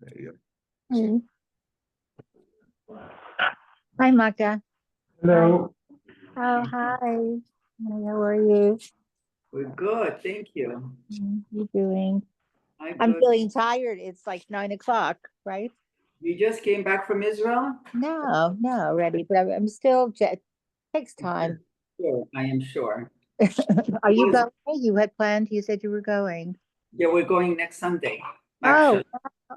There you Mm. Hi, Maka. Hello. Oh, hi. How are you? We're good, thank you. You doing? I'm I'm good. feeling tired. It's like 9 o'clock, right? You just came back from Israel? No, already, but I'm still jet. Takes time. Sure, I am sure. Are you Was- going? You had planned. You said you were going. Yeah, we're going next Sunday. Oh, Actually,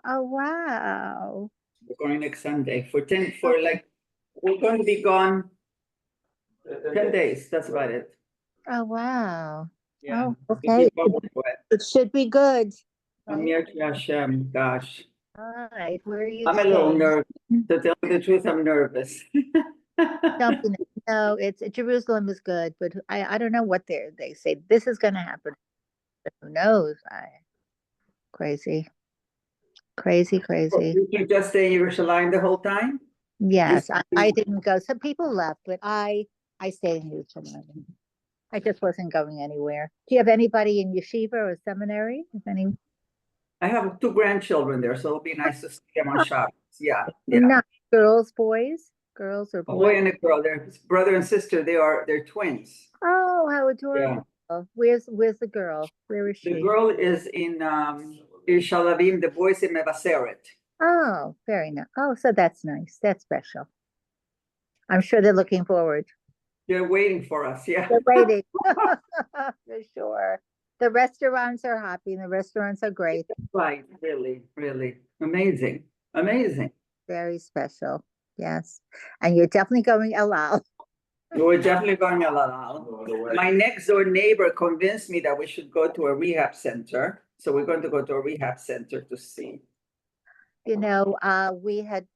oh, wow. we're going next Sunday we're going to be gone 10 days. That's about it. Oh, wow. Yeah. Oh, Looking okay. forward to it. It should be good. I'm Right? here to Hashem, gosh. All right. Where are you I'm a little staying? nervous. To tell you the truth, I'm nervous. Don't be, no, it's Jerusalem is good, but I don't know what they say this is going to happen. Who knows? Crazy. You can just stay in Yerushalayim the whole time? Yes, I didn't go. Some people left, but I stayed in Jerusalem. I just wasn't going anywhere. Do you have anybody in yeshiva or seminary? If any, I have 2 grandchildren there, so it'll be nice to see them on Shabbos. Yeah. not girls, boys, girls or A boy boys? and a girl, they're brother and sister. They're twins. Oh, how adorable! Where's the girl? Where is The she? girl is in Shalavim, the boy's in Mevaseret. Oh, very nice. Oh, so that's nice. That's special. I'm sure they're looking forward. They're waiting for us, yeah. They're waiting. For sure. The restaurants are happy and the restaurants are great. Right, really, really. Amazing. Amazing. Very special. Yes. And you're definitely going Elal. We're definitely going a lot. My next door neighbor convinced me that we should go to a rehab center. So we're going to go to a rehab center to see. We had,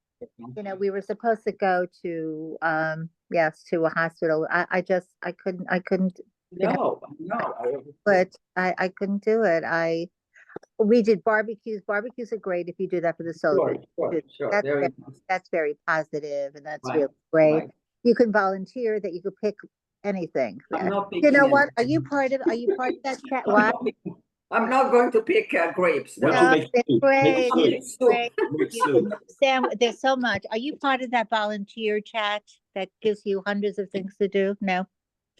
we were supposed to go to yes, to a hospital. I couldn't No. but I couldn't do it. We did barbecues. Barbecues are great if you do that for the soldiers. Sure. That's very positive and that's Right, really great. right. You can volunteer that you could pick anything. I'm not You know picking what? anything. Are you part of that chat? What? I'm not going to pick grapes. Why No. don't you make It's soup? great. Make It's soup. great. Make You soup. can- Sam, there's so much. Are you part of that volunteer chat that gives you hundreds of things to do? No?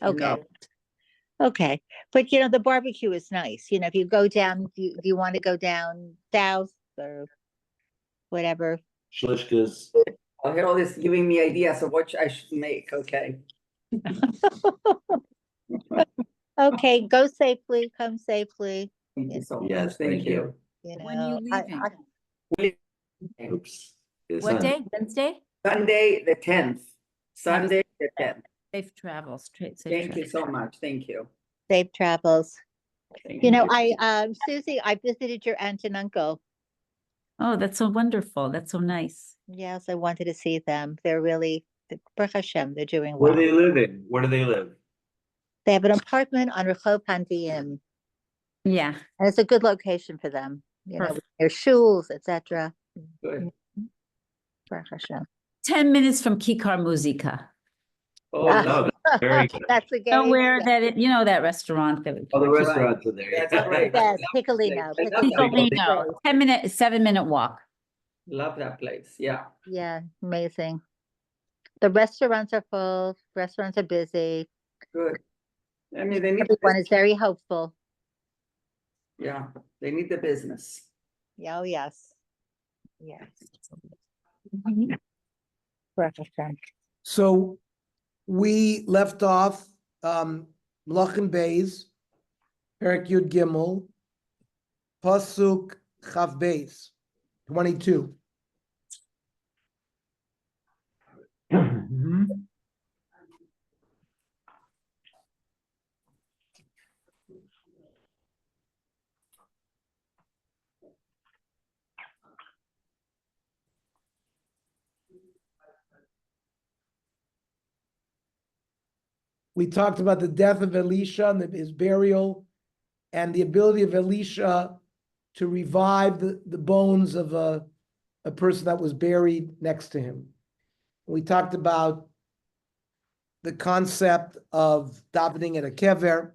Okay. No. Okay. But the barbecue is nice. If you go down, do you want to go down south or whatever? Shlishkas. I'll hear all this giving me ideas of what I should make. Okay. Okay, go safely, come safely. Thank you so much. Yes, Thank you. When are you leaving? Oops. What day? Wednesday? Sunday, the 10th. Sunday, the 10th. Safe travels. Safe Thank you travels. so much. Thank you. Safe travels. Thank Susie, I visited your aunt and uncle. Oh, that's so wonderful. That's so nice. Yes, I wanted to see them. They're really, Baruch Hashem, they're doing Where well. do they live in? Where do they live? They have an apartment on Rehov Panviim, Yeah. and it's a good location for them. Perfect. Their shuls, etc. Good. Baruch Hashem. 10 minutes from Kikar Muzika. Oh, Ah. no. that's very good. That's a game. Nowhere that restaurant that Oh, the Right. restaurants are there. That's great. Yes, Love Piccolino. that place. I love that Piccolino. place. Piccolino, 10-minute, 7-minute walk. Love that place. Yeah. Yeah, amazing. The restaurants are full. Restaurants are busy. Good. I mean, they need. Everyone is very hopeful. Yeah, they need the business. Yeah, oh, yes. Yes. Mhm. Baruch Hashem. So we left off Melachim Beis, Perek Yud Gimel, Pasuk Chav Beis, 22. We talked about the death of Elisha and his burial and the ability of Elisha to revive the bones of a person that was buried next to him. We talked about the concept of davening at a kever.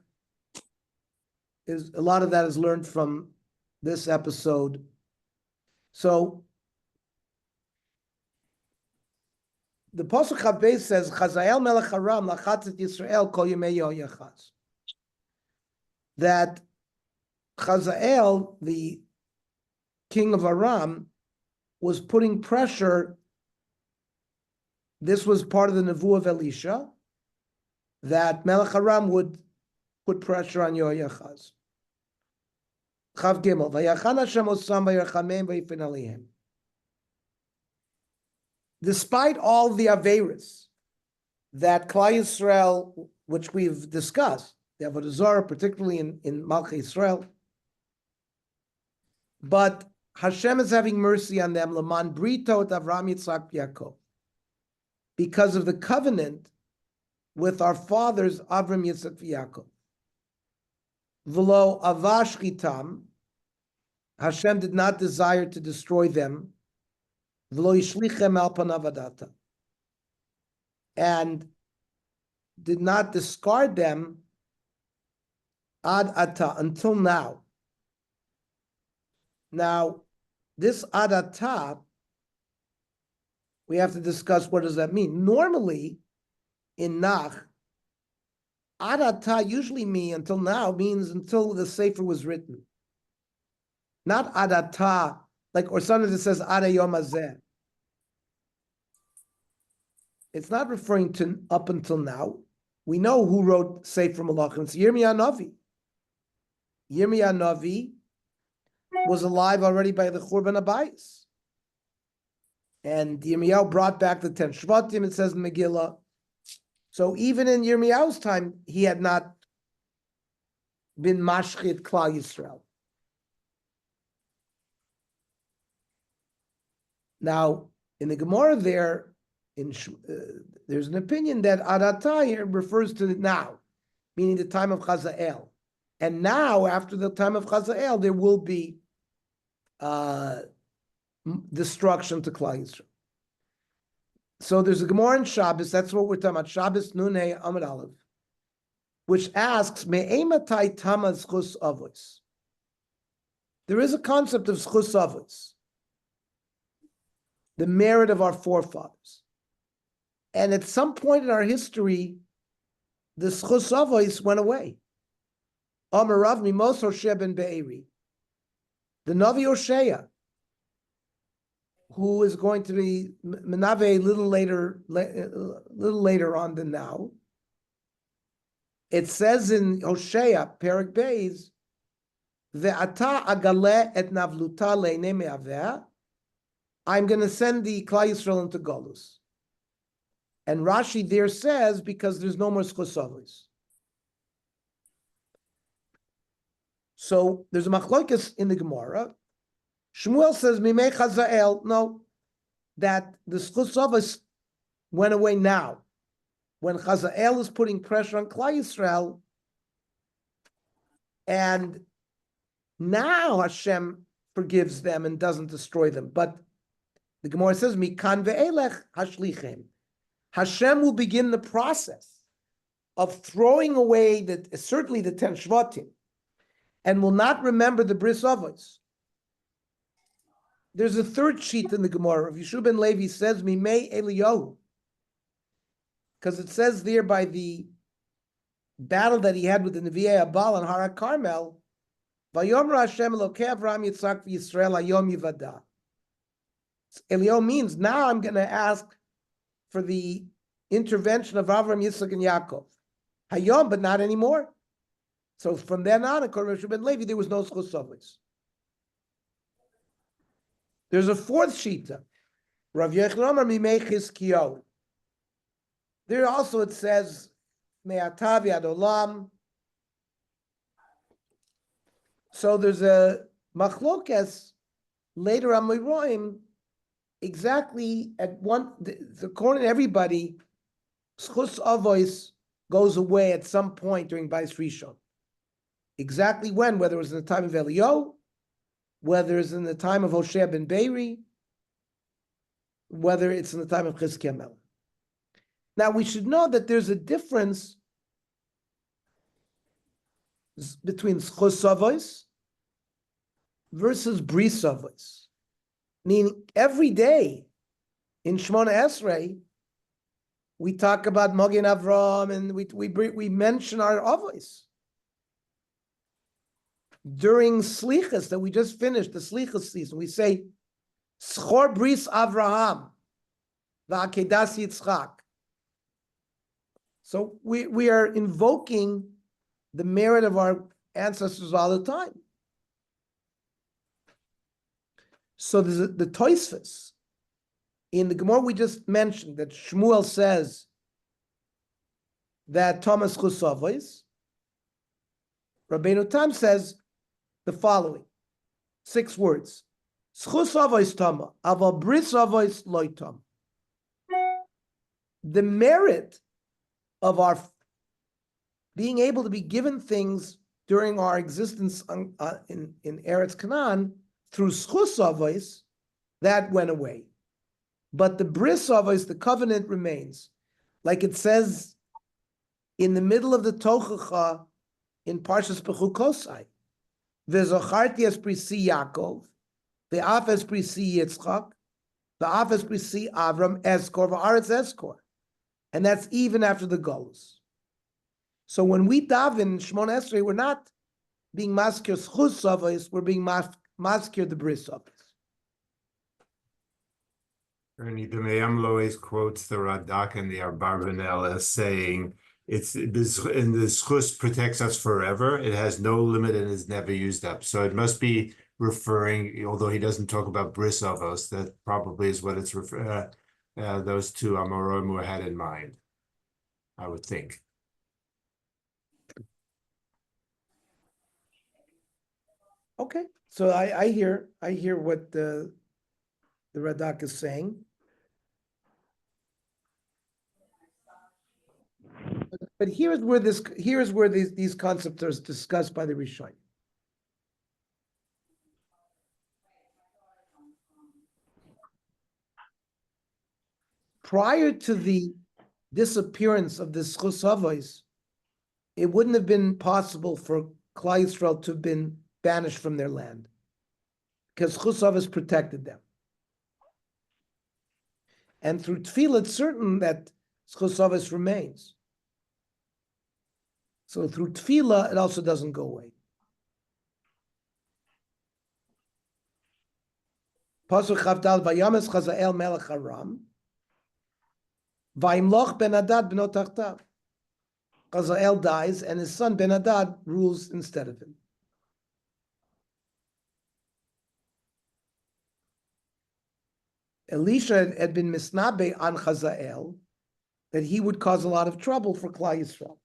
A lot of that is learned from this episode. So the Pasuk Chavbei says, Chazael melech Aram lachatz et Yisrael kol yemei Yehoyachaz. That Chazael, the king of Aram, was putting pressure. This was part of the Nevuah of Elisha, that Melech Aram would put pressure on Yehoyachaz. Chav Gimel, Vayachan Hashem osam vayirchameim vayifin alehem. Despite all the Averis that Klal Yisrael, which we've discussed, the Avodah Zarah, particularly in Malchei Yisrael, but Hashem is having mercy on them, Laman Brito et Avram Yitzchak Yaakov, because of the covenant with our fathers Avram, Yitzchak, Yaakov. V'lo avash chitam, Hashem did not desire to destroy them. V'lo yishlichem al panav adata, and did not discard them ad ata, until now. Now, this ad ata, we have to discuss what does that mean. Normally, in Nach, ad ata usually until now means until the Sefer was written. Not ad ata, like, or sometimes it says ad hayom hazeh. It's not referring to up until now. We know who wrote Sefer Melachim. It's Yirmiyah Navi. Yirmiyah Navi was alive already by the Churban Abayis. And Yirmiyahu brought back the 10 Shvatim, it says in Megillah. So even in Yirmiyahu's time, he had not been Mashchit Klal Yisrael. Now, in the Gemara there's an opinion that Adata here refers to now, meaning the time of Chazael. And now, after the time of Chazael, there will be destruction to Klal Yisrael. So there's a Gemara in Shabbos, that's what we're talking about, Shabbos Nunei Amud Aleph, which asks, Me'ematai tama zchus avos. There is a concept of zchus avos, the merit of our forefathers. And at some point in our history, the zchus avos went away. Amar Rav Mimos Hoshea ben Be'eri, the Navi Hoshea, who is going to be Menave a little later on than now. It says in Hosea, Perek Beis, Ve'ata agale et navluta le'nei me'aveh, I'm going to send the Klal Yisrael into Golus. And Rashi there says, because there's no more zchus avos. So there's a machlokes in the Gemara. Shmuel says, Mimei Chazael, no, that the zchus avos went away now. When Chazael is putting pressure on Klal Yisrael, and now Hashem forgives them and doesn't destroy them. But the Gemara says, Mikan ve'elech hashlichem. Hashem will begin the process of throwing away certainly the 10 Shvatim, and will not remember the Bris Avos. There's a third sheet in the Gemara of Yeshua ben Levi says, Mimei Eliyahu, because it says there by the battle that he had with the Nevi'ei Abal on Har HaKarmel, Vayomra Hashem Elokei Avraham Yitzchak v'Yisrael Hayom Yivada. Eliyahu means now I'm going to ask for the intervention of Avraham, Yitzchak, and Yaakov. Hayom, but not anymore. So from then on, according to Yeshua ben Levi, there was no zchus avos. There's a fourth shita. Rav Yechon Amar Mimei Chizkiyahu. There also it says, Me'ata v'ad olam. So there's a machlokes later on Miroim, exactly at one, according to everybody, zchus avos goes away at some point during Bais Rishon. Exactly when, whether it was in the time of Eliyahu, whether it's in the time of Hoshea ben Beiri, whether it's in the time of Chizkiah Melech. Now we should know that there's a difference between zchus avos versus bris avos. Meaning every day in Shmona Esrei, we talk about Magen Avram, and we mention our avos. During Slichas that we just finished, the Slichas season, we say, Schor bris Avraham, va'akedas Yitzchak. So we are invoking the merit of our ancestors all the time. So there's the Tosfos in the Gemara we just mentioned that Shmuel says that Thomas Chusavos. Rabbeinu Tam says the following 6 words: Chusavos Tama, aval bris avos loy tam. The merit of our being able to be given things during our existence in Eretz Canaan through schus avos, that went away. But the bris avos, the covenant, remains. Like it says in the middle of the Tochacha in Parshas Pechukosai, V'zocharti es prisi Yaakov, v'af es prisi Yitzchak, v'af es prisi Avram eskor, v'aretz eskor. And that's even after the Golus. So when we daven Shmon Esrei, we're not being maskir schus avos, we're being maskir the bris avos. Ernie, the Me'am always quotes the Radak and the Abarbanel as saying, "It's in the schus protects us forever. It has no limit and is never used up." So it must be referring, although he doesn't talk about bris avos, that probably is what it's those two Amorim had in mind, I would think. Okay, so I hear what the Radak is saying. But here's where these concepts are discussed by the Rishonim. Prior to the disappearance of the schus avos, it wouldn't have been possible for Klal Yisrael to have been banished from their land, because schus avos protected them. And through tefillah, it's certain that schus avos remains. So through tefillah, it also doesn't go away. Pasuk Chavdal Vayames Chazael Melech Aram Vayimloch Ben Hadad B'no Tachtav. Chazael dies, and his son Ben Hadad rules instead of him. Elisha had been misnabe on Chazael that he would cause a lot of trouble for Klal Yisrael.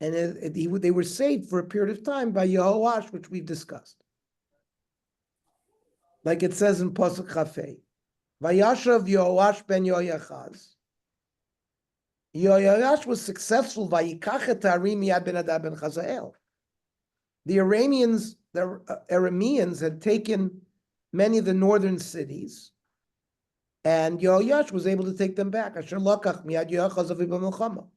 And they were saved for a period of time by Yehoash, which we've discussed. Like it says in Pasuk Chafei, Vayashav Yehoash ben Yoyachaz. Yehoash was successful. Vayikach et harim miyad ben Hadad ben Chazael. The Arameans had taken many of the northern cities, and Yehoash was able to take them back. Asher lakach miyad Yehoachaz aviv b'milchama.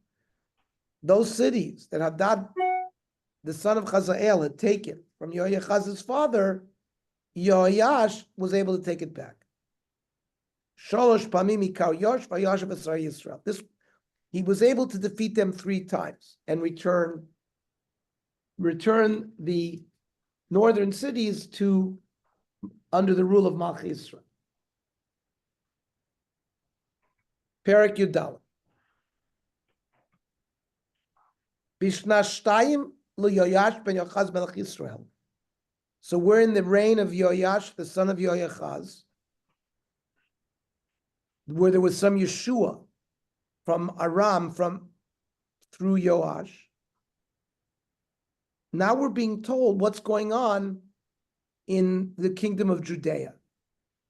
Those cities that Hadad, the son of Chazael, had taken from Yehoachaz's father, Yehoash was able to take it back. Sholosh pamim ikar yosh vayashav esrei Yisrael. He was able to defeat them 3 times and return the northern cities to under the rule of Malchi Yisrael. Perek Yudal. Bishna Shtayim LeYoash ben Yochaz Melech Yisrael. So we're in the reign of Yoash, the son of Yoachaz, where there was some Yeshua from Aram through Yoash. Now we're being told what's going on in the kingdom of Judea.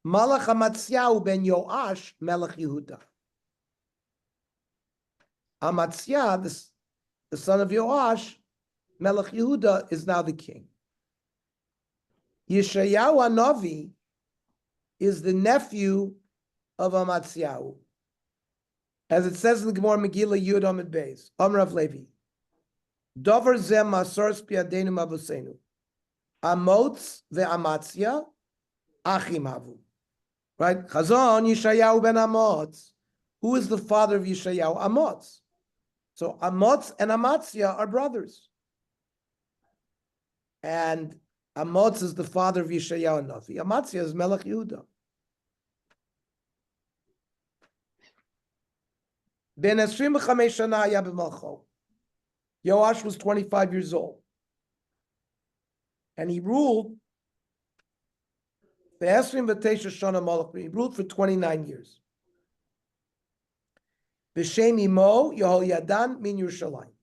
Malach Amatzyahu ben Yoash Melech Yehuda. Amatzyahu, the son of Yoash, Melech Yehuda, is now the king. Yeshayahu Hanavi is the nephew of Amatzyahu. As it says in the Gemara Megillah Yud Amid Beis, Amrav Levi, Dover zeh masor spiadenu mavosenu, Amotz ve'Amatzya Achim Havu. Right? Chazon Yeshayahu ben Amoz. Who is the father of Yeshayahu? Amoz. So Amoz and Amatzia are brothers. And Amoz is the father of Yeshayahu and Navi. Amatzia is Melech Yehuda. Ben 25 shana haya b'malcho. Yoash was 25 years old. And he ruled he ruled for 29 years. B'shem imo Yehoyadan min Yerushalayim.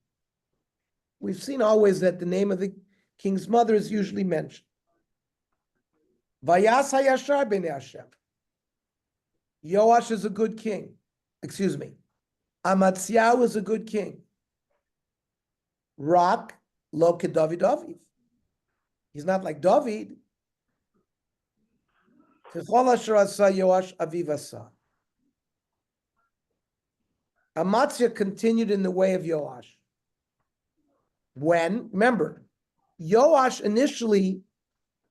We've seen always that the name of the king's mother is usually mentioned. Vayas hayashar b'nei Hashem. Yoash is a good king. Excuse me. Amatziyahu is a good king. Rak lo keDavid Aviv. He's not like David. Kechol asher asa Yoash aviv asa. Amatzia continued in the way of Yoash. When, remember, Yoash initially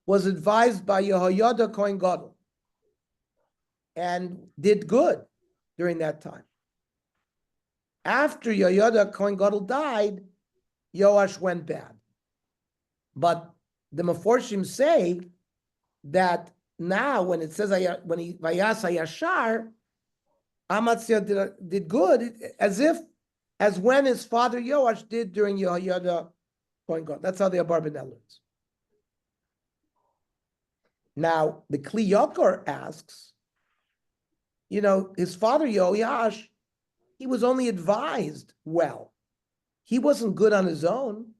was advised by Yehoyada Kohen Gadol and did good during that time. After Yehoyada Kohen Gadol died, Yoash went bad. But the Meforshim say that now when it says when he Vayas Hayashar, Amatzia did good as when his father Yoash did during Yehoyada Kohen Gadol. That's how the Abarbanel learns. Now the Kli Yakar asks, his father Yoash, he was only advised well. He wasn't good on his own.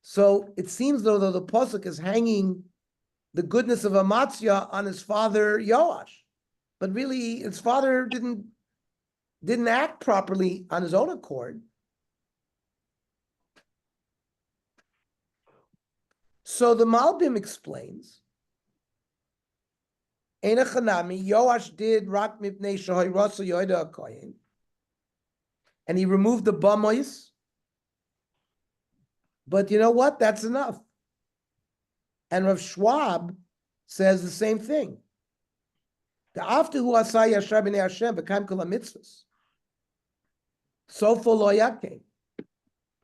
So it seems though the Pasuk is hanging the goodness of Amatzia on his father Yoash. But really, his father didn't act properly on his own accord. So the Malbim explains, Eina Chanami, Yoash did rak mipnei shehoirasa Yehoyada HaKohen, and he removed the bamois. But you know what? That's enough. And Rav Schwab says the same thing. The after who asay yashar b'nei Hashem b'kaim kol mitzvahs. Sofo lo yakein.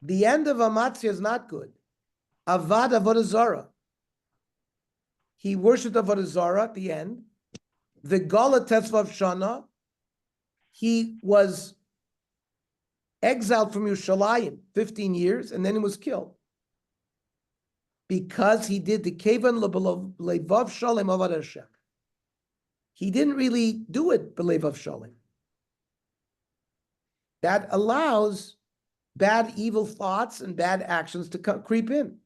The end of Amatzia is not good. Avad avodah zarah. He worshipped avodah zarah at the end. The Gala Tetzvav Shana. He was exiled from Yerushalayim 15 years, and then he was killed. Because he did the Kevan Levav Shalem Avad Hashem. He didn't really do it Belevav Shalem. That allows bad, evil thoughts and bad actions to creep in.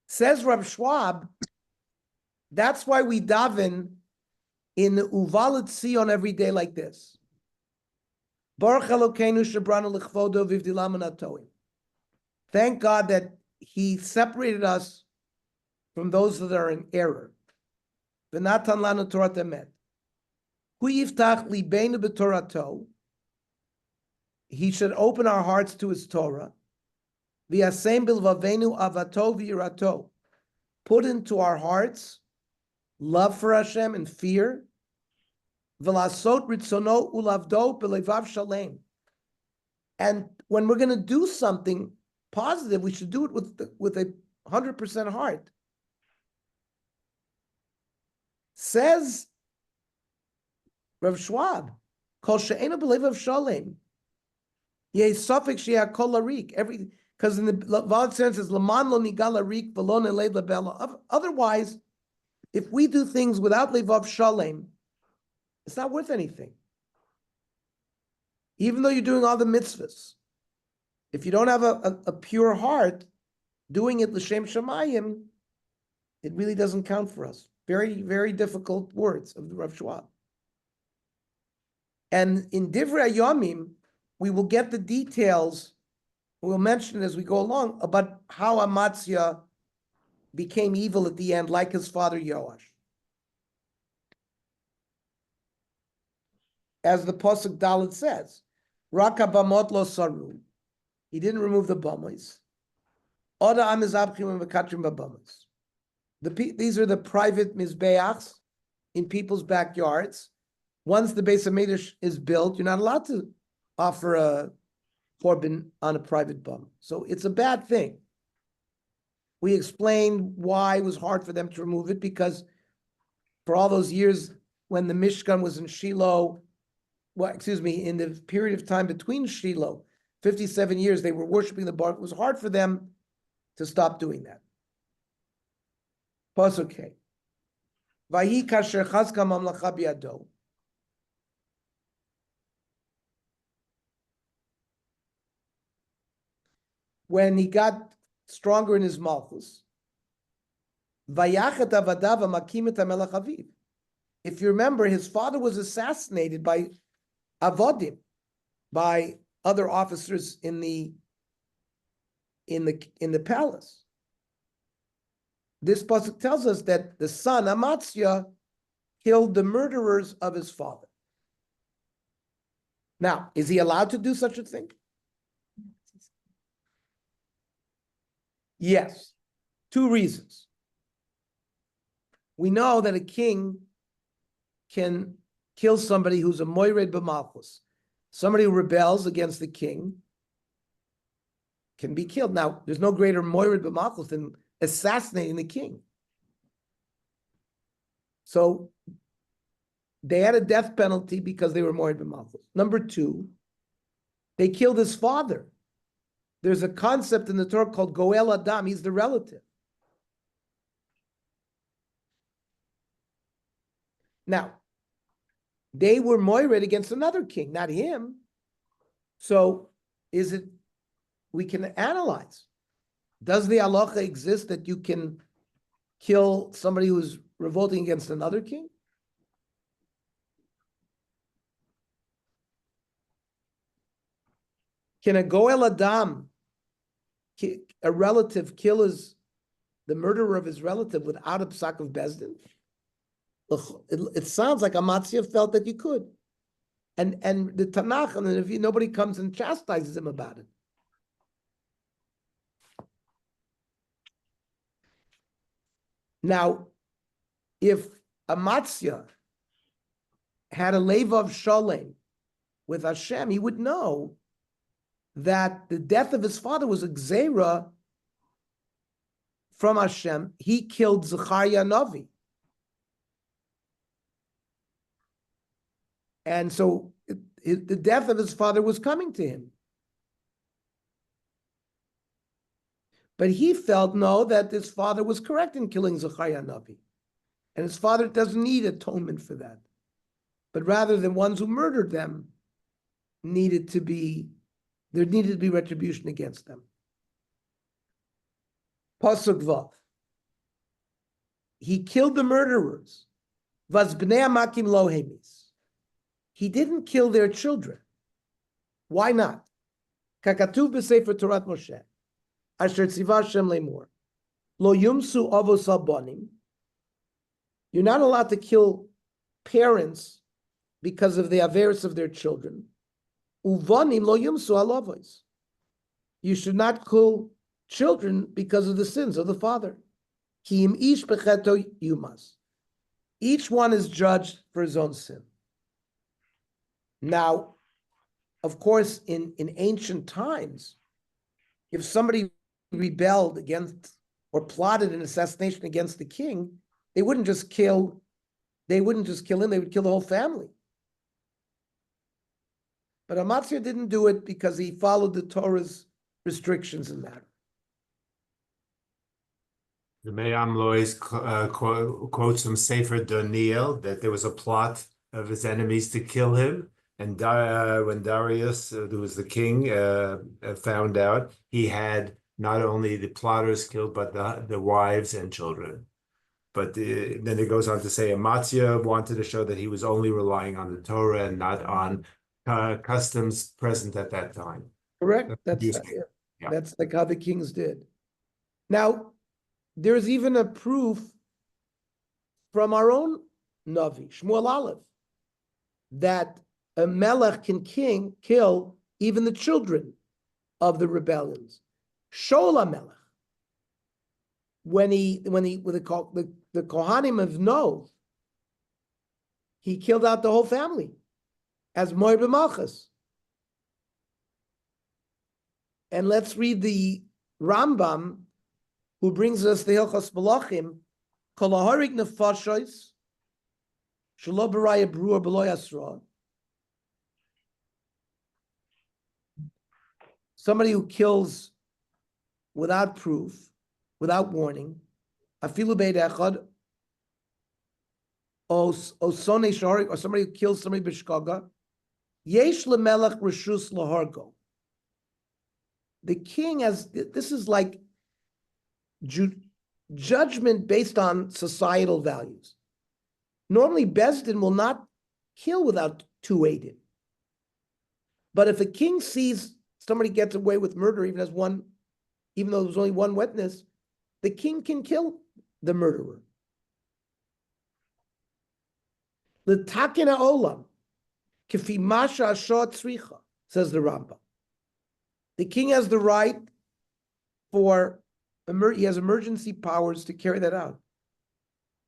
Says Rav Schwab, that's why we daven in Uvalet Sion every day like this. Baruch Elokeinu shebranu l'chvodo v'ivdilam anatoim. Thank God that He separated us from those that are in error. V'natan lanu Torat emet. Hu yiftach libeinu b'torato. He should open our hearts to His Torah. V'yasem bilvavenu avato v'yirato. Put into our hearts love for Hashem and fear. V'lasot ritzono ulavdo b'levav shalem. And when we're going to do something positive, we should do it with a 100% heart. Says Rav Schwab, Kol she'ena b'levav shalem. Yeh safek she'ha kol larik. Because in the Vaad sense is Laman lo nigala rik v'lo neled lebela. Otherwise, if we do things without levav shalem, it's not worth anything. Even though you're doing all the mitzvahs, if you don't have a pure heart, doing it l'shem shamayim, it really doesn't count for us. Very, very difficult words of the Rav Schwab. And in Divrei Yomim, we will get the details. We'll mention it as we go along about how Amatzia became evil at the end, like his father Yoash. As the Pasuk Dalet says, Raka bamot lo saru. He didn't remove the bamos. Oda amizabchim and v'katrim babamos. these are the private mizbeachs in people's backyards. Once the Beis HaMikdash is built, you're not allowed to offer a korban on a private bum. So it's a bad thing. We explained why it was hard for them to remove it, because for all those years when the Mishkan was in Shiloh, in the period of time between Shiloh, 57 years, they were worshiping the bar. It was hard for them to stop doing that. Pasuk Hey. Vahi kasher chazka mamlacha biyado. When he got stronger in his malchus, vayachet avadav makim et hamelech aviv. If you remember, his father was assassinated by avodim, by other officers in the palace. This pasuk tells us that the son Amatzia killed the murderers of his father. Now, is he allowed to do such a thing? Yes. 2 reasons. We know that a king can kill somebody who's a moired b'malchus. Somebody who rebels against the king can be killed. Now, there's no greater moired b'malchus than assassinating the king. So they had a death penalty because they were moired b'malchus. Number 2, they killed his father. There's a concept in the Torah called Goel Adam. He's the relative. Now, they were moired against another king, not him. So we can analyze. Does the halacha exist that you can kill somebody who's revolting against another king? Can a Goel Adam, a relative, kill the murderer of his relative without a psak of Bezdin? It sounds like Amatzia felt that you could. And the Tanakh and the Navi, nobody comes and chastises him about it. Now, if Amatzia had a levav shalem with Hashem, he would know that the death of his father was a gzeira from Hashem. He killed Zechariah Navi. And so the death of his father was coming to him. But he felt, no, that his father was correct in killing Zechariah Navi. And his father doesn't need atonement for that. But rather, the ones who murdered them there needed to be retribution against them. Pasuk Vav. He killed the murderers. Vaz bnei amakim lo hemis. He didn't kill their children. Why not? Kakatuv b'sefer Torat Moshe. Asher tziva Hashem lemor. Lo yumsu avos albonim. You're not allowed to kill parents because of the averis of their children. Uvanim lo yumsu alavos. You should not kill children because of the sins of the father. Ki im ish becheto yumas. Each one is judged for his own sin. Now, of course, in ancient times, if somebody rebelled against or plotted an assassination against the king, they wouldn't just kill him, they would kill the whole family. But Amatzia didn't do it because he followed the Torah's restrictions in that. The Me'am Lois quotes from Sefer Daniel that there was a plot of his enemies to kill him. And when Darius, who was the king, found out, he had not only the plotters killed, but the wives and children. But then it goes on to say, Amatzia wanted to show that he was only relying on the Torah and not on customs present at that time. Correct. That's like how the kings did. Now, there's even a proof from our own Navi, Shmuel Aleph, that a melech can kill even the children of the rebellions. Shola melech. with the Kohanim of No, he killed out the whole family as Moed b'Malchus. And let's read the Rambam, who brings us the Hilchos Melachim, Kol hahorig nefashos shelo b'raya brua b'lo yasra. Somebody who kills without proof, without warning, afilu beid echad, or sonei shaharig, or somebody who kills somebody b'shkaga, yesh lemelech reshus lahargo. The king has, this is like judgment based on societal values. Normally, Bezdin will not kill without two eidim. But if a king sees somebody gets away with murder, even though there's only one witness, the king can kill the murderer. L'takin ha'olam, k'fi masha asha tzricha, says the Rambam. The king has the right he has emergency powers to carry that out.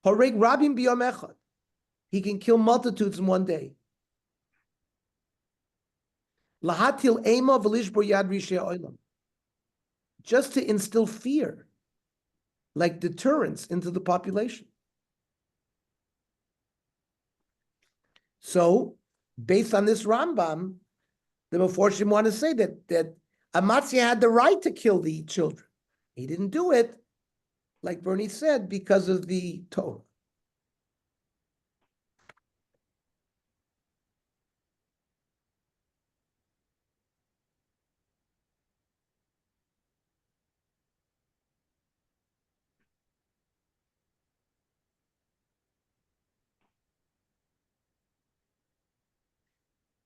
Horeg rabim biyom echad. He can kill multitudes in one day. Lahatil ema v'lishbor yad rishei olam. Just to instill fear, like deterrence into the population. So, based on this Rambam, the Meforshim want to say that Amatzia had the right to kill the children. He didn't do it, like Bernie said, because of the Torah.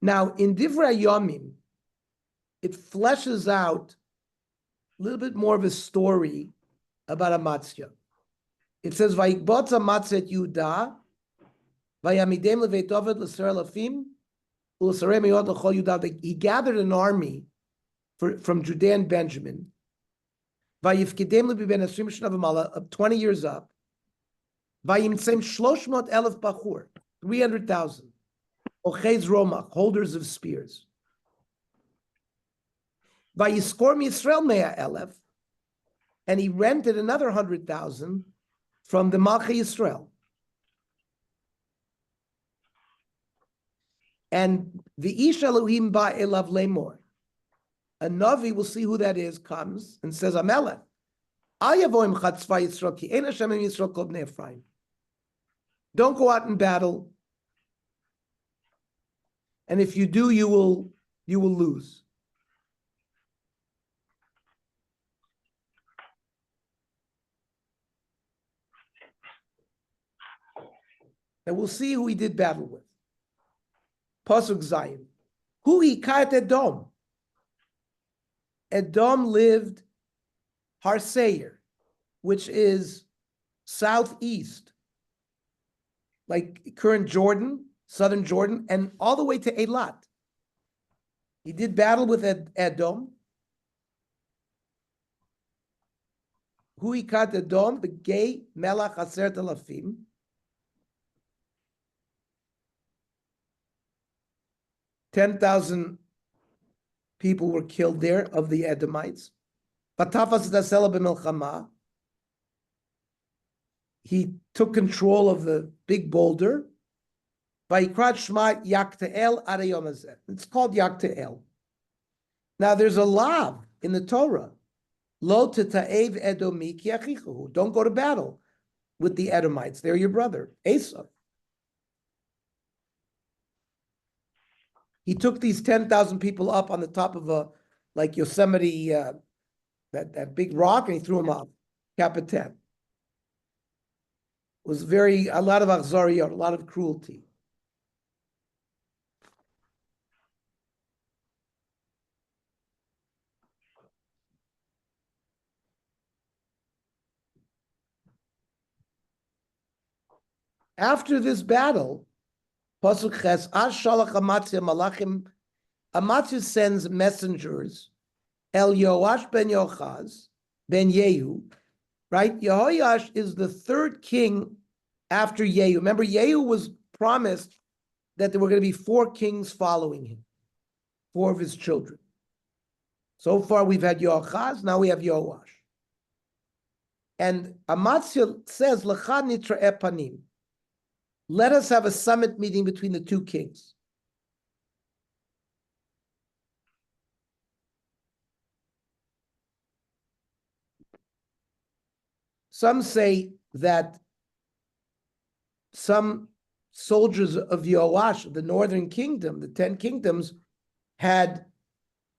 Now, in Divrei Yomim, it fleshes out a little bit more of a story about Amatzia. It says, "Vayikbotz Amatzia et Yehuda, vayamidem leveit David l'ser elafim, u'l'sarei me'od l'chol Yehuda." He gathered an army from Judea and Benjamin. Vayifkedem lebi ben 20 shana v'mala, 20 years up. Vayimtzem 300,000 bachur, 300,000. Ochez romach, holders of spears. Vayiskor Yisrael 100,000, and he rented another 100,000 from the Malchei Yisrael. And the Ish Elohim ba elav lemor. A Navi, will see who that is, comes and says, Amelech, ayavoim chatzva Yisrael, ki ein Hashem im Yisrael kol bnei Ephraim. Don't go out in battle. And if you do, you will lose. And we'll see who he did battle with. Pasuk Zayin. Who he kat Edom. Edom lived Har Seir, which is southeast, like current Jordan, southern Jordan, and all the way to Eilat. He did battle with Edom. Hu ikat Edom, b'gei melach 10,000. 10,000 people were killed there of the Edomites. Batafas dasela b'milchama. He took control of the big boulder. Vayikrat Shema Yakta'el Adayom Hazeh. It's called Yakta'el. Now there's a law in the Torah. Lo teta'ev Edomi ki achichu. Don't go to battle with the Edomites. They're your brother, Esau. He took these 10,000 people up on the top of a, like Yosemite, that big rock, and he threw them up. Capitan. It was a lot of achzariyot, a lot of cruelty. After this battle, Pasuk Ches, Ash Shalach Amatzia Malachim, Amatzia sends messengers, El Yoash ben Yochaz, ben Yehu, right? Yehoash is the third king after Yehu. Remember, Yehu was promised that there were going to be 4 kings following him, 4 of his children. So far, we've had Yoachaz, now we have Yehoash. And Amatzia says, L'cha nitra'eh panim. Let us have a summit meeting between the 2 kings. Some say that some soldiers of Yoash, the northern kingdom, the 10 kingdoms, had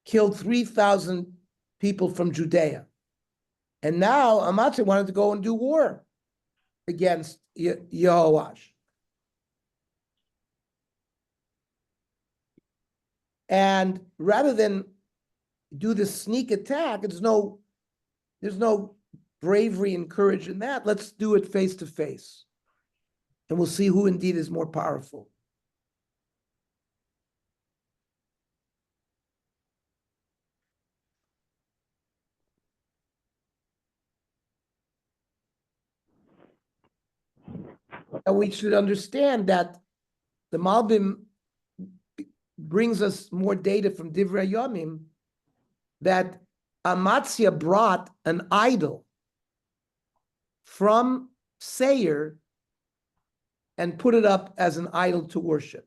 killed 3,000 people from Judea. And now Amatzia wanted to go and do war against Yehoash. And rather than do this sneak attack, there's no bravery and courage in that. Let's do it face to face. And we'll see who indeed is more powerful. And we should understand that the Malbim brings us more data from Divrei Yomim that Amatzia brought an idol from Seir and put it up as an idol to worship.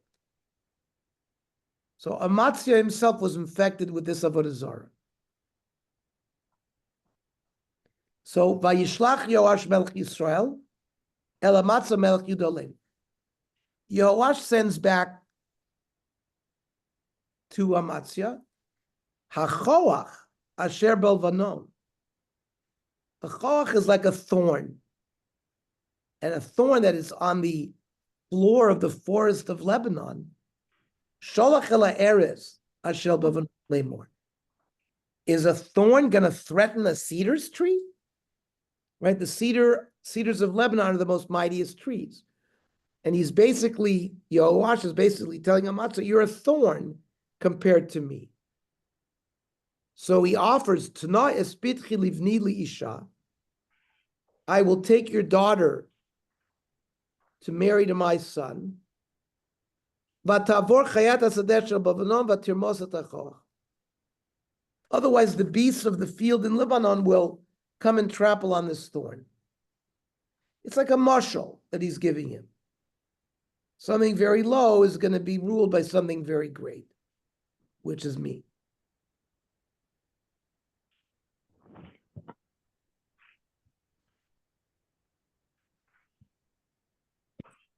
So Amatzia himself was infected with this Avodah Zarah. So Vayishlach Yoash Melech Yisrael El Amatzia Melech Yudolim. Yoash sends back to Amatzia Hachoach Asher Belvanon. A choach is like a thorn, and a thorn that is on the floor of the forest of Lebanon. Sholach el ha'eres asher belvanon lemor. Is a thorn going to threaten a cedar's tree? Right, the cedars of Lebanon are the most mightiest trees, and Yehoash is basically telling Amatzia, "You're a thorn compared to me." So he offers, Tana espitchi livni li isha. I will take your daughter to marry to my son. Vatavor chayat hasadeh shel Bavanon vatirmos et hachoach. Otherwise, the beasts of the field in Lebanon will come and trample on this thorn. It's like a mashal that he's giving him. Something very low is going to be ruled by something very great, which is me.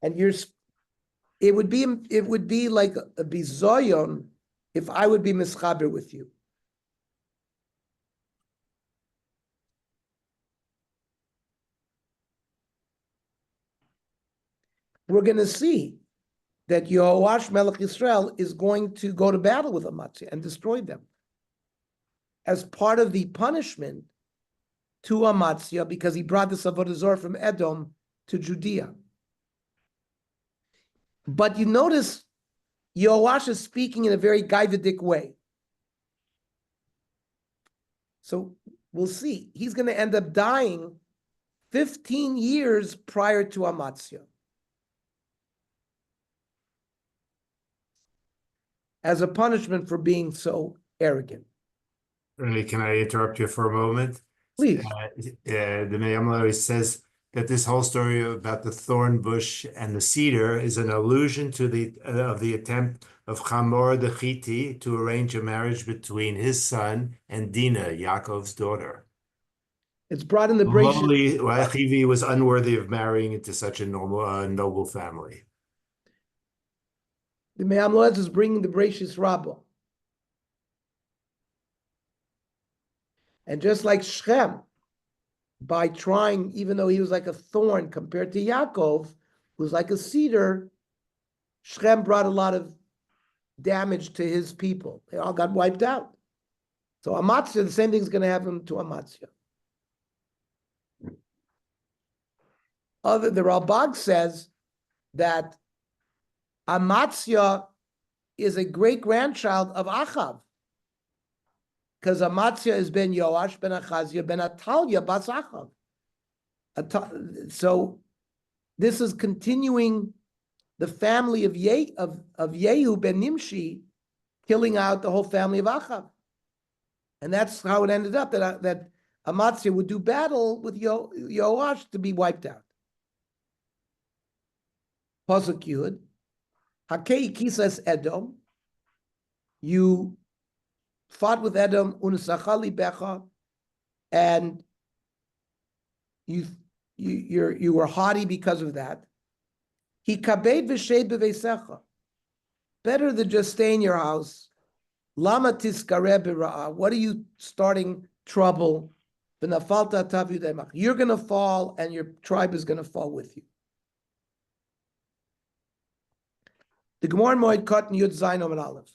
And it would be like a bizoyon if I would be mischaber with you. We're going to see that Yehoash Melech Yisrael is going to go to battle with Amatzia and destroy them as part of the punishment to Amatzia because he brought this Avodah Zarah from Edom to Judea. But you notice Yehoash is speaking in a very Gaividic way. So we'll see. He's going to end up dying 15 years prior to Amatzia as a punishment for being so arrogant. Really, can I interrupt you for a moment? Please. The Mayamlo says that this whole story about the thorn bush and the cedar is an allusion to the attempt of Chamor the Chiti to arrange a marriage between his son and Dinah, Yaakov's daughter. It's brought in the Breshit. Chivi was unworthy of marrying into such a noble family. The Me'amloez is bringing the Breshis Rabbah. And just like Shechem, by trying, even though he was like a thorn compared to Yaakov, who was like a cedar, Shechem brought a lot of damage to his people. They all got wiped out. So Amatzia, the same thing is going to happen to Amatzia. The Ralbag says that Amatzia is a great-grandchild of Achav, because Amatzia is ben Yoash, ben Achazia, ben Atalia, bas Achav. So this is continuing the family of Yehu ben Nimshi, killing out the whole family of Achav. And that's how it ended up, that Amatzia would do battle with Yoash to be wiped out. Pasuk Yud, Hakei Kisas Edom, you fought with Edom, Unsachali Becha, and you were haughty because of that. He kabed v'shed b'veisecha. Better than just stay in your house. Lama tiskare b'ra'ah. What are you starting trouble? V'nafalta atav yudemach. You're going to fall, and your tribe is going to fall with you. The Gemara Moed Katan Yud Zayin Omen Aleph.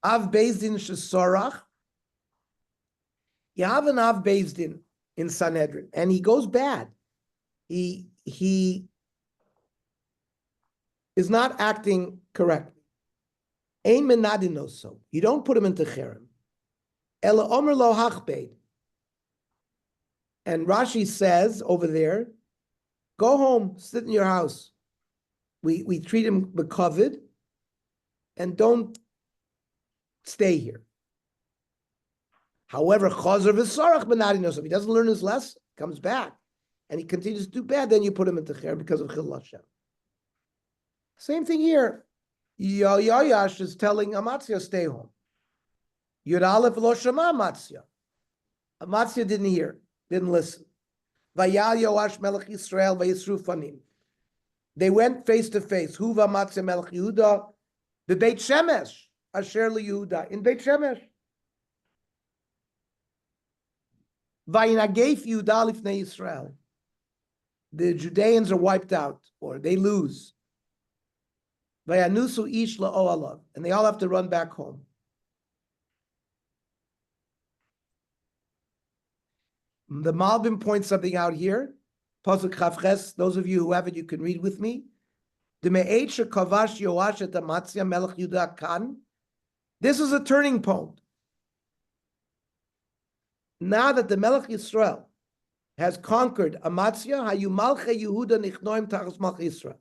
Av Bezdin Shesorach. You have an Av Bezdin in Sanhedrin, and he goes bad. He is not acting correctly. Ein menadinoso. You don't put him into cherem. Ela omer lo hachbeid. And Rashi says over there, go home, sit in your house. We treat him bekovid, and don't stay here. However, chazer v'sarach menadinoso. If he doesn't learn his lesson, comes back, and he continues to do bad, then you put him into cherem because of chil Hashem. Same thing here. Yoash is telling Amatzia, stay home. Yud Aleph lo shema Amatzia. Amatzia didn't hear, didn't listen. Vayal Yoash Melech Yisrael vayisru fanim. They went face to face. Huva Amatzia Melech Yehuda, the Beit Shemesh, Asher Yehuda, in Beit Shemesh. Vayinagef Yehuda lifnei Yisrael. The Judeans are wiped out, or they lose. Vayanusu ish la'o'alav, and they all have to run back home. The Malbim points something out here. Pasuk Chavches, those of you who have it, you can read with me. The me'et shekavash Yoash et Amatzia melech Yudah kan. This is a turning point. Now that the Melech Yisrael has conquered Amatzia, hayu malche Yehuda nichnoim tachas malch Yisrael.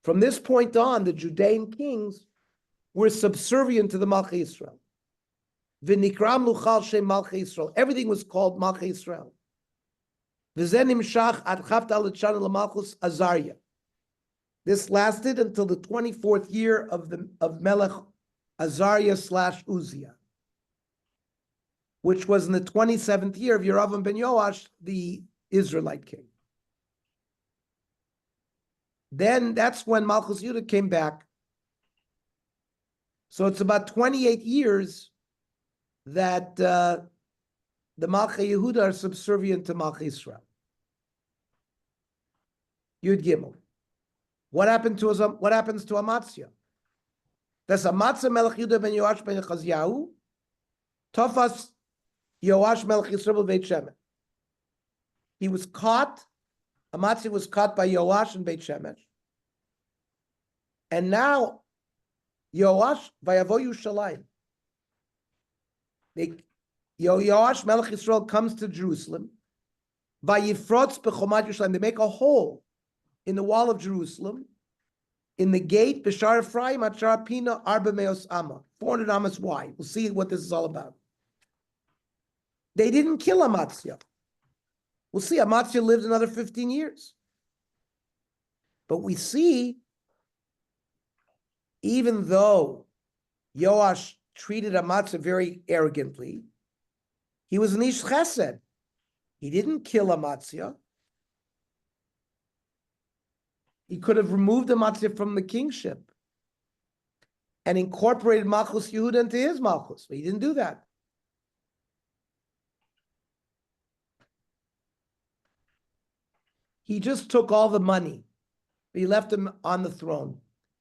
From this point on, the Judean kings were subservient to the Malchei Yisrael. V'nikram luchal shem Malchei Yisrael. Everything was called Malchei Yisrael. V'zen nimshach ad chavta l'tshana l'malchus Azariah. This lasted until the 24th year of Melech Azariah / Uzziah, which was in the 27th year of Yeravam ben Yoash, the Israelite king. Then that's when Malchus Yehuda came back. So it's about 28 years that the Malchei Yehuda are subservient to Malchei Israel. Yud Gimel. What happens to Amatzia? Does Amatzia Melech Yehuda ben Yoash ben Chazyahu Tofas Yoash Melech Yisrael Beit Shemesh? He was caught. Amatzia was caught by Yoash in Beit Shemesh. And now, Yoash, Vayavo Yerushalayim. Yoash Melech Yisrael comes to Jerusalem. Vayifrotz b'chomat Yerushalayim. They make a hole in the wall of Jerusalem, in the gate, B'shar Ephraim, Achar Pina, Arba Meos Amma, 400 amas wide. We'll see what this is all about. They didn't kill Amatzia. We'll see, Amatzia lived another 15 years. But we see, even though Yoash treated Amatzia very arrogantly, he was an Ish Chesed. He didn't kill Amatzia. He could have removed Amatzia from the kingship and incorporated Malchus Yehuda into his Malchus, but he didn't do that. He just took all the money. He left him on the throne,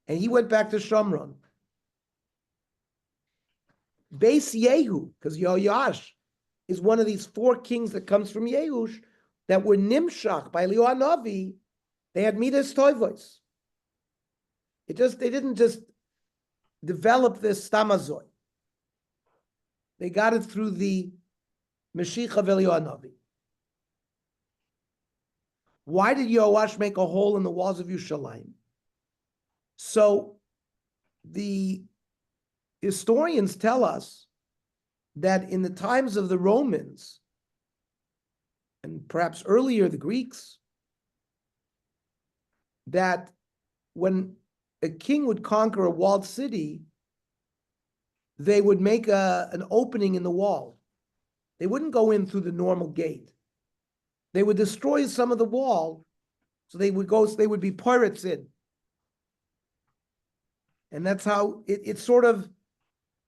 and he went back to Shomron. Beis Yehu, because Yoash is one of these 4 kings that comes from Yehush that were nimshach by Eliyahu Navi. They had midas toivos. They didn't just develop this stamazoi. They got it through the Mashiach of Eliyahu Navi. Why did Yoash make a hole in the walls of Yerushalayim? So the historians tell us that in the times of the Romans, and perhaps earlier the Greeks, that when a king would conquer a walled city, they would make an opening in the wall. They wouldn't go in through the normal gate. They would destroy some of the wall, so they would be pirates in. And that's how it sort of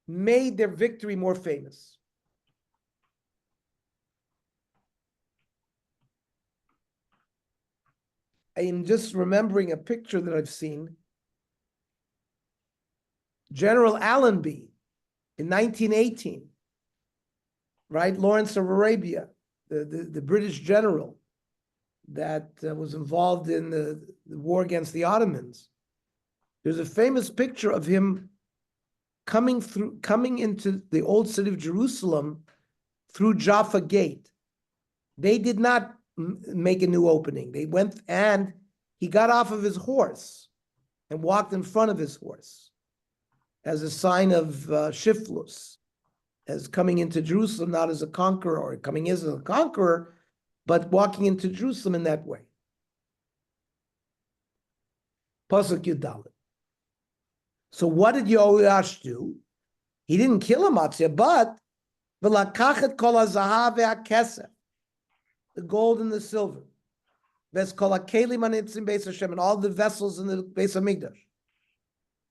made their victory more famous. I am just remembering a picture that I've seen. General Allenby in 1918, right? Lawrence of Arabia, the British general that was involved in the war against the Ottomans. There's a famous picture of him coming into the old city of Jerusalem through Jaffa Gate. They did not make a new opening. They went, and he got off of his horse and walked in front of his horse as a sign of shiftlus, as coming into Jerusalem, not as a conqueror, or coming as a conqueror, but walking into Jerusalem in that way. Pasuk Yudalit. So what did Yoash do? He didn't kill Amatzia, but v'lakachet kol hazahav ve'akesef, the gold and the silver, ves kol hakelim hanitzim beis Hashem, and all the vessels in the Beis Hamikdash,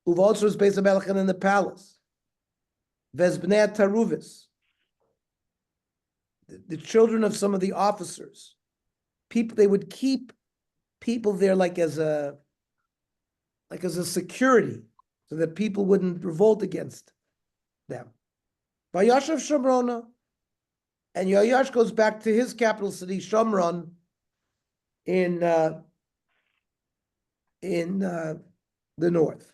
uvotzros Beis HaMelech in the palace, ves bnei taruvis, the children of some of the officers, people, they would keep people there like as a security, so that people wouldn't revolt against them. Vayashav Shomrona, and Yoash goes back to his capital city, Shomron, in the north.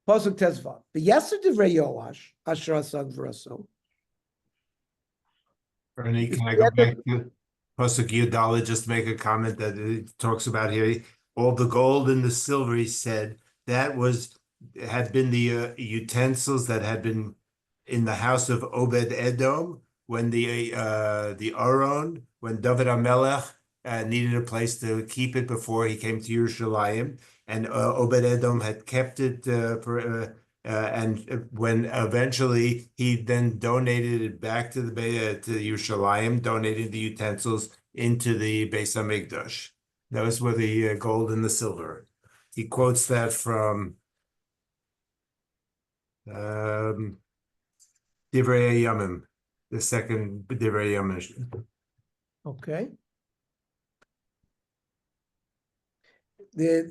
Pasuk Tezvav. The Yesod Divrei Yoash, Asher Asag V'Raso. Ernie, can I go back to Pasuk Yudalit, just make a comment that it talks about here? All the gold and the silver, he said, that had been the utensils that had been in the house of Obed Edom when the Aron, when David HaMelech needed a place to keep it before he came to Yerushalayim, and Obed Edom had kept it and when eventually he then donated it back to to Yerushalayim, donating the utensils into the Beis Hamikdash. That was where the gold and the silver. He quotes that from Divrei Yamim, the second Divrei Yamim. Okay. The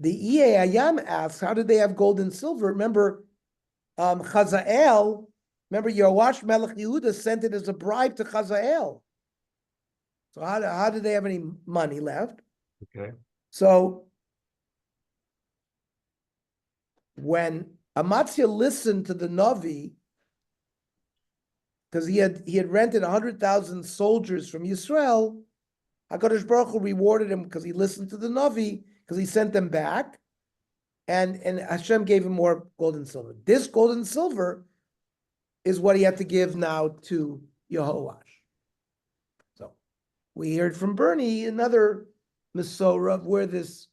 EA Ayam asks, how did they have gold and silver? Remember, Chazael, remember Yoash Melech Yehuda sent it as a bribe to Chazael. So how did they have any money left? Okay. So when Amatzia listened to the Navi, because he had rented 100,000 soldiers from Yisrael, HaKadosh Baruch Hu rewarded him because he listened to the Navi, because he sent them back, and Hashem gave him more gold and silver. This gold and silver is what he had to give now to Yehoash. So we heard from Bernie another Masorah of where this,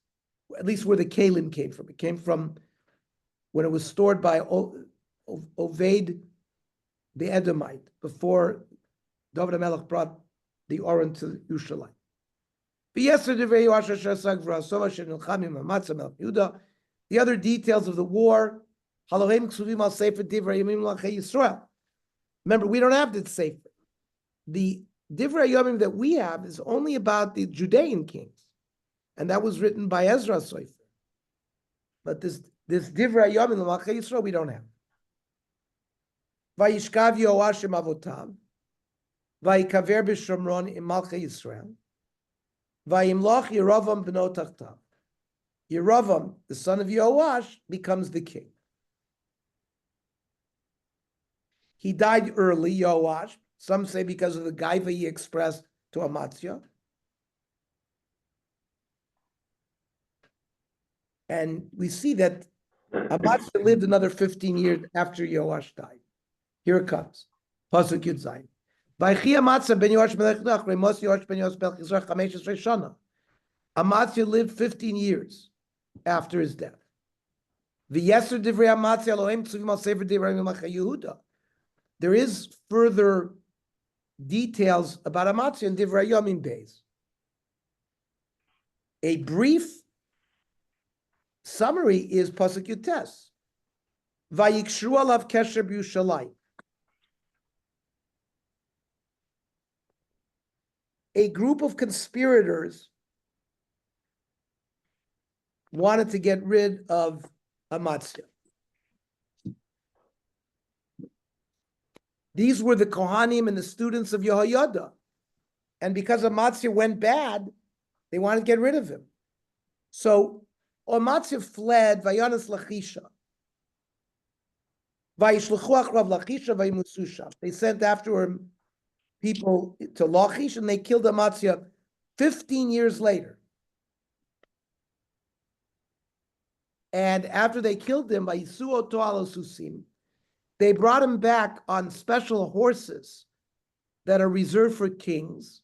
at least where the Kalim came from. It came from when it was stored by Oved the Edomite before David HaMelech brought the Aron to Yerushalayim. The other details of the war. Remember, we don't have the Sefer. The Divrei Yomim that we have is only about the Judean kings, and that was written by Ezra Sofer. But this Divrei Yomim, the Malchei Yisrael, we don't have. Vayishkav Yoash im avotav, vayikaver b'Shomron im Malchei Yisrael. Vayimloch Yeravam b'no tachtav. Yeravam, the son of Yoash, becomes the king. He died early, Yoash, Some say because of the gaiva he expressed to Amatzia. And we see that Amatzia lived another 15 years after Yoash died. Here it comes. Pasuk Yud Zayin. Vaychi Amatzia ben Yoash melech Nach, Remos Yoash ben Yoash melech Yisrael 15 shana. Amatzia lived 15 years after his death. V'yeser divrei Amatzia Elohim tzuvim al sefer divrei Melech Yehuda. There is further details about Amatzia in Divrei Yomim Beis. A brief summary is Pasuk Yutes. Vayikshu alav kesher b'Yushalayim. A group of conspirators wanted to get rid of Amatzia. These were the Kohanim and the students of Yehoyada. And because Amatzia went bad, they wanted to get rid of him. So Amatzia fled Vayanas Lachisha. Vayishluchu achrav Lachisha vayimutzu. They sent after him people to Lachish and they killed Amatzia 15 years later. And after they killed him, Vayisu oto al susim, they brought him back on special horses that are reserved for kings.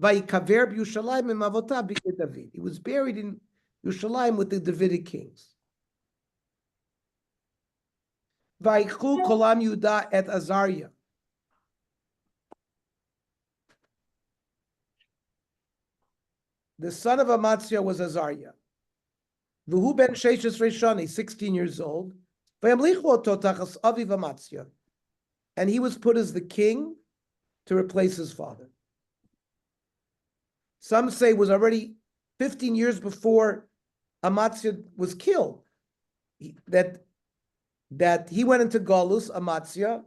Vayikaver b'Yushalayim imavotav b'kei David. He was buried in Yerushalayim with the Davidic kings. Vayichu kolam Yuda et Azariah. The son of Amatzia was Azariah. V'hu ben sheishes reishani, 16 years old. And he was put as the king to replace his father. Some say it was already 15 years before Amatzia was killed, that he went into Galus, Amatzia,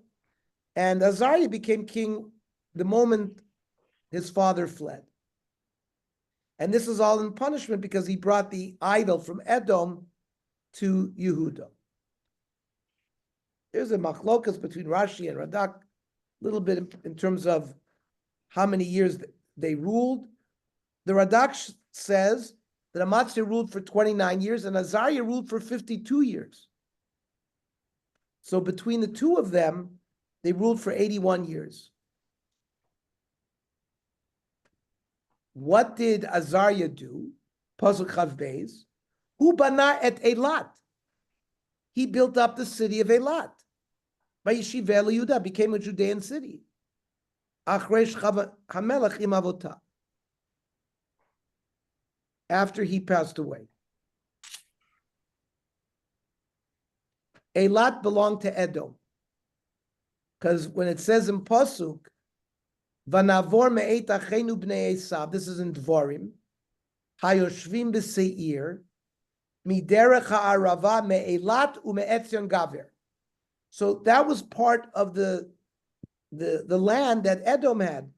and Azariah became king the moment his father fled. And this is all in punishment because he brought the idol from Edom to Yehuda. There's a machlokas between Rashi and Radak, a little bit in terms of how many years they ruled. The Radak says that Amatzia ruled for 29 years and Azariah ruled for 52 years. So between the two of them, they ruled for 81 years. What did Azariah do? Pasuk Chav Beis. Hu bana et Eilat. He built up the city of Eilat. Vayishiv Yehuda became a Judean city. Achresh Hamelach im Avotah. After he passed away. Eilat belonged to Edom. Because when it says in Pasuk, Vanavor me'et achenu bnei Esav, this is in Dvorim, Hayoshvim b'seir, miderech ha'arava me'elat u'me'etzion gaver. So that was part of the land that Edom had.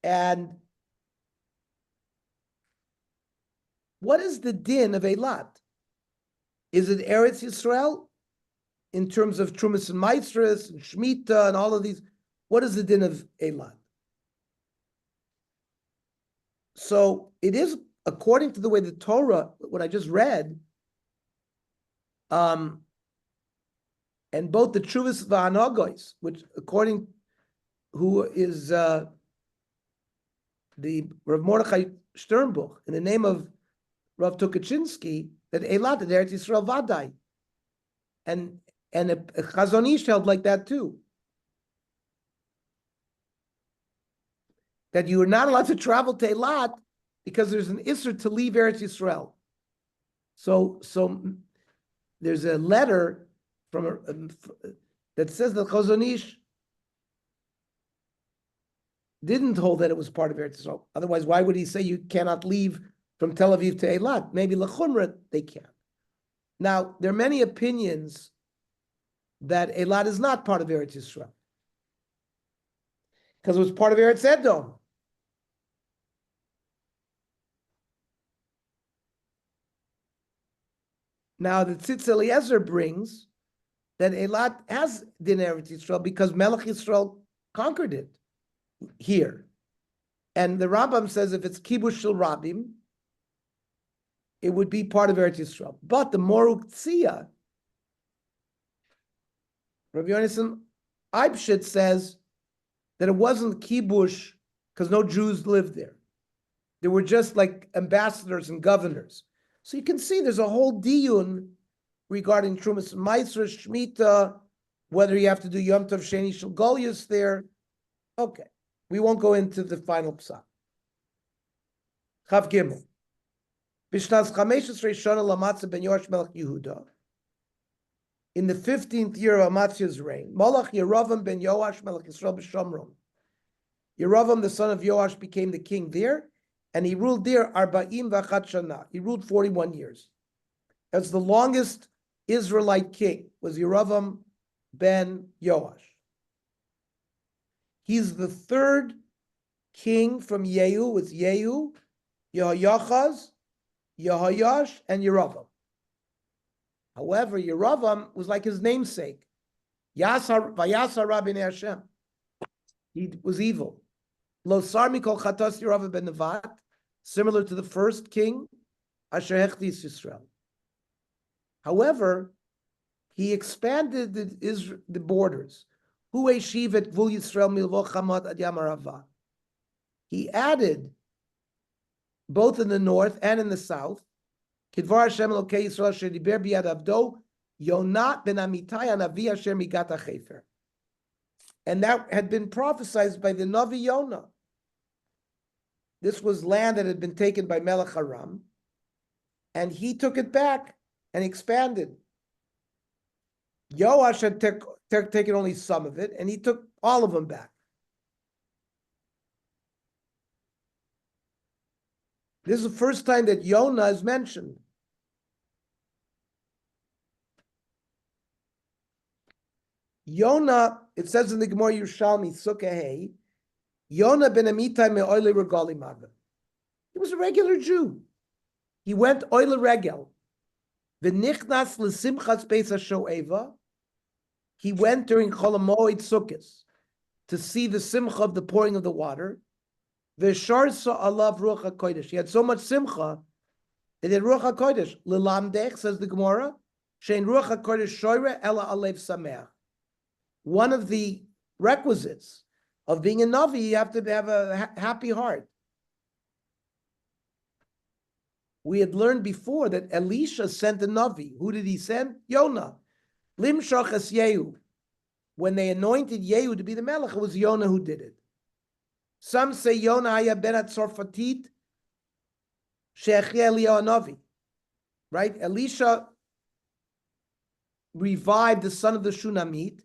And what is the din of Eilat? Is it Eretz Yisrael? In terms of Trumas and Maestras and Shemitah and all of these, what is the din of Eilat? So it is, according to the way the Torah, what I just read, and both the Truvas V'Hanogos, which according, who is the Rav Mordechai Sternbuch, in the name of Rav Tukachinsky, that Eilat is Eretz Yisrael Vadai. And a Chazon Ish held like that too. That you are not allowed to travel to Eilat because there's an Isser to leave Eretz Yisrael. So there's a letter from that says that Chazon Ish didn't hold that it was part of Eretz Yisrael. Otherwise, why would he say you cannot leave from Tel Aviv to Eilat? Maybe L'chumra they can. Now, there are many opinions that Eilat is not part of Eretz Yisrael. Because it was part of Eretz Edom. Now, the Tzitz Eliezer brings that Eilat has Din Eretz Yisrael because Melech Yisrael conquered it here. And the Rambam says if it's Kibush Shel Rabim, it would be part of Eretz Yisrael. But the Moruk Tzia, Rabbi Yonason Eibshit says that it wasn't Kibush because no Jews lived there. They were just like ambassadors and governors. So you can see there's a whole diyun regarding Trumas Meiser, Shemitah, whether you have to do Yom Tov Sheni Shel Goliath there. Okay, we won't go into the final psak. Chav Gimel. Bishnas 15 Shana Lamatza ben Yoash Melech Yehuda. In the 15th year of Amaziah's reign, Malach Yeravam ben Yoash Melech Yisrael b'Shomron. Yeravam, the son of Yoash, became the king there, and he ruled there Arba'im v'achat shana. He ruled 41 years. That's the longest Israelite king, was Yeravam ben Yoash. He's the third king from Yehu. It's Yehu, Yehoyachaz, Yehoyash, and Yeravam. However, Yeravam was like his namesake. Vayasar Rabbi Hashem. He was evil. Lo sar mikol chatos Yeravam ben Nevat, similar to the first king, Asher hechtis Yisrael. However, he expanded the borders. Hu eshiv et gvul Yisrael milvo chamat ad yam arava. He added, both in the north and in the south, Kidvar Hashem Elokei Yisrael asher diber biyad avdo Yonah ben Amitai hanavi asher migat hachefer. And that had been prophesied by the Navi Yonah. This was land that had been taken by Melech Aram, and he took it back and expanded. Yoash had taken only some of it, and he took all of them back. This is the first time that Yonah is mentioned. Yonah, it says in the Gemara Yerushalmi, Sukkah, Yonah ben Amitai me'oile regali mava. He was a regular Jew. He went oile regel. V'nichnas l'simchas Beis HaShoeva. He went during Chol HaMoed Sukkos to see the simcha of the pouring of the water. V'sharsa alav ruach hakodesh. He had so much simcha that he had ruach hakodesh. L'lamdech, says the Gemara, shein ruach hakodesh shoyre ela alev sameach. One of the requisites of being a Navi, you have to have a happy heart. We had learned before that Elisha sent a Navi. Who did he send? Yonah. Limshach es Yehu. When they anointed Yehu to be the Melech, it was Yonah who did it. Some say Yonah haya ben Tzorfatit she'echia Eliyahu Navi. Right? Elisha revived the son of the Shunamite.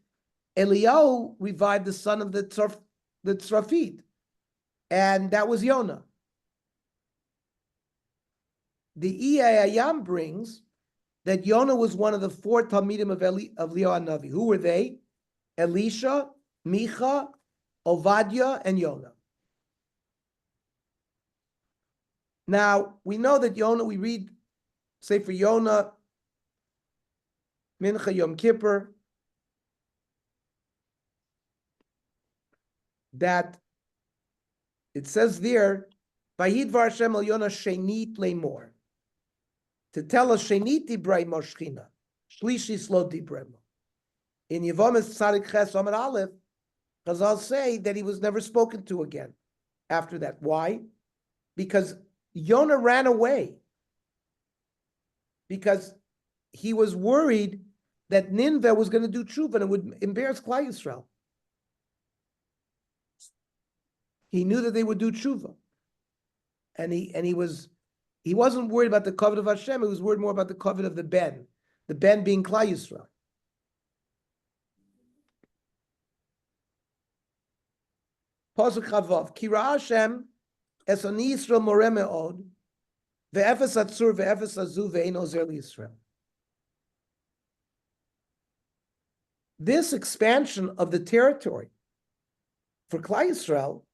Eliyahu revived the son of the Tzrafit, and that was Yonah. The Iyayam brings that Yonah was one of the 4 Talmidim of Eliyahu Navi. Who were they? Elisha, Micha, Ovadia, and Yonah. Now, we know that Yonah, we read, say for Yonah, Mincha Yom Kippur, that it says there, Vayidvar Hashem el Yonah shenit leimor. To tell us shenit dibrei moshchina, shlishis lo dibrei mo. In Yevomis Tzadik Ches Amar Aleph, Chazal say that he was never spoken to again after that. Why? Because Yonah ran away. Because he was worried that Nineveh was going to do tshuva and it would embarrass Klal Yisrael. He knew that they would do tshuva, and he wasn't worried about the covet of Hashem. He was worried more about the covet of the Ben being Klal Yisrael. Pasuk Chavav Kira Hashem es ani Yisrael moreh me'od ve'efes atzur ve'efes azu ve'ein ozer liYisrael. This expansion of the territory for Klal Yisrael,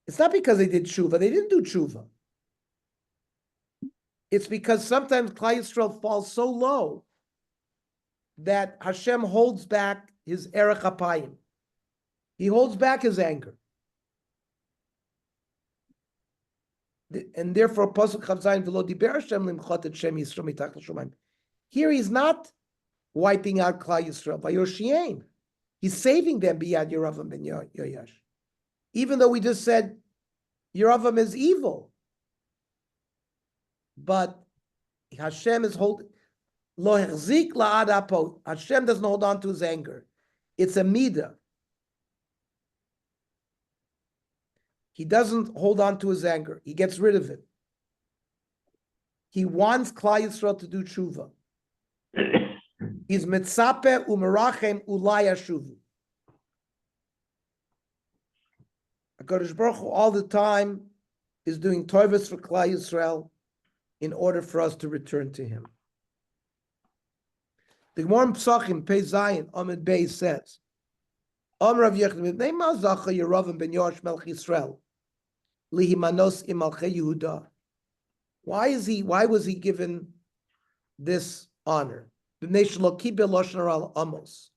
it's not because they did tshuva. They didn't do tshuva. It's because sometimes Klal Yisrael falls so low that Hashem holds back his erech apayim. He holds back his anger. And therefore, Pasuk Chav Zayin v'lo diber Hashem limchot et Shem Yisrael mitach l'shomayim. Here he's not wiping out Klal Yisrael by Yoshiem. He's saving them biyad Yeravam ben Yoash. Even though we just said Yeravam is evil. But Hashem is holding, lo hechzik la'ad apo. Hashem doesn't hold on to his anger. It's a midah. He doesn't hold on to his anger. He gets rid of it. He wants Klal Yisrael to do tshuva. He's mitzape u'merachem ulay yashuvu. HaKadosh Baruch Hu all the time is doing tovos for Klal Yisrael in order for us to return to him. The Gemara in Pesachim, Pei Zayin, Amid Bey says, Amr Rav Yechon, B'nei ma zacha Yeravam ben Yoash melech Yisrael, lihimanos im malchei Yehuda. Why was he given this honor? B'nei shelo kibel lashon hara Amos.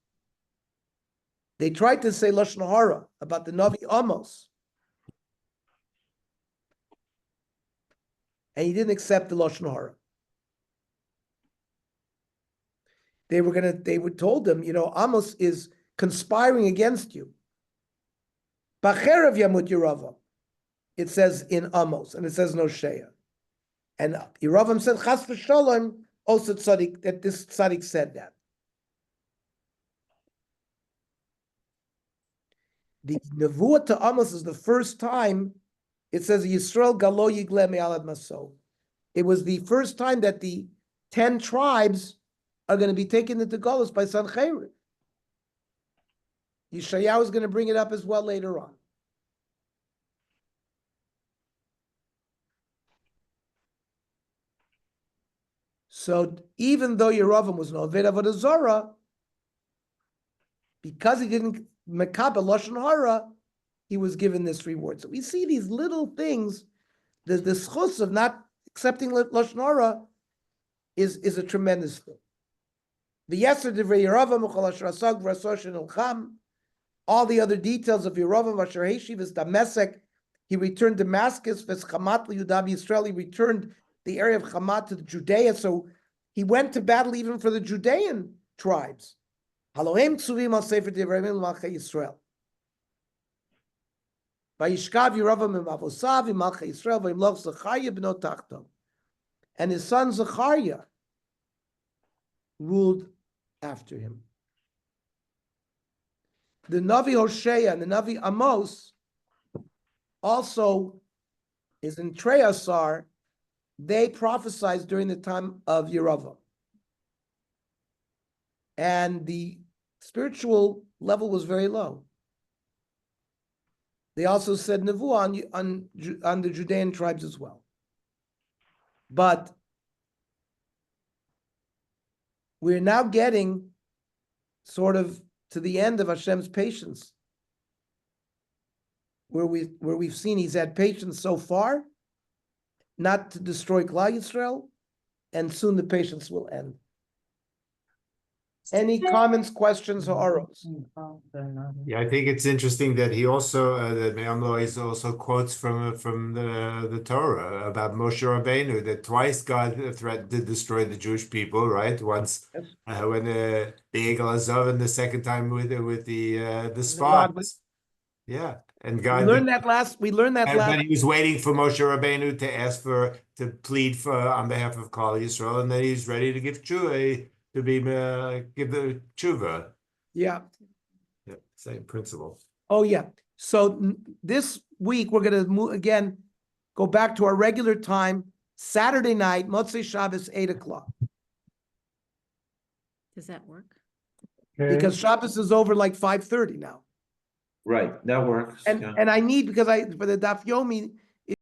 They tried to say lashon hara about the Navi Amos, and he didn't accept the lashon hara. They told him, Amos is conspiring against you. Bacherav yamut Yeravam. It says in Amos, and it says no Shea. And Yeravam said, Chas v'sholem, also tzaddik, that this tzaddik said that. The nevuah to Amos is the first time it says Yisrael galo yigle me'alad maso. It was the first time that the 10 tribes are going to be taken into Golus by Sancheriv. Yeshayahu is going to bring it up as well later on. So even though Yeravam was an Oved Avodah Zarah, because he didn't mekabel lashon hara, he was given this reward. So we see these little things. The schus of not accepting lashon hara is a tremendous thing. The Yeser Divrei Yeravam Uchal Asher Asag V'Rasosh Ilcham. All the other details of Yeravam Asher Heshiv is Damasek. He returned Damascus. V'Chamat LiYudav Yisrael. He returned the area of Chamat to Judea. So he went to battle even for the Judean tribes. Halohem Tzuvim Al Sefer Divrei Malchei Yisrael. Vayishkav Yeravam Imavosav Malchei Yisrael Vayimloch Zechariah B'no Tachto. And his son Zechariah ruled after him. The Navi Hosea and the Navi Amos also is in Treyasar. They prophesied during the time of Yeravam. And the spiritual level was very low. They also said Nevuah on the Judean tribes as well. But we're now getting sort of to the end of Hashem's patience, where we've seen he's had patience so far, not to destroy Klal Yisrael, and soon the patience will end. Any comments, questions, or arrows? Yeah, I think it's interesting that he also that Me'am Lois also quotes from the Torah about Moshe Rabbeinu, that twice God threatened to destroy the Jewish people, right? Once when the Egel Azov, and the second time with the spots. Yeah, and God. We learned that last. But he was waiting for Moshe Rabbeinu to plead on behalf of Klal Yisrael, and then he's ready to give tshuva. To be give the tshuva. Yeah. Yeah, same principle. Oh yeah. So this week we're going to go back to our regular time, Saturday night, Motzei Shabbos, 8:00. Does that work? Because Shabbos is over like 5:30 now. Right, that works. And I need, because for the Daf Yomi,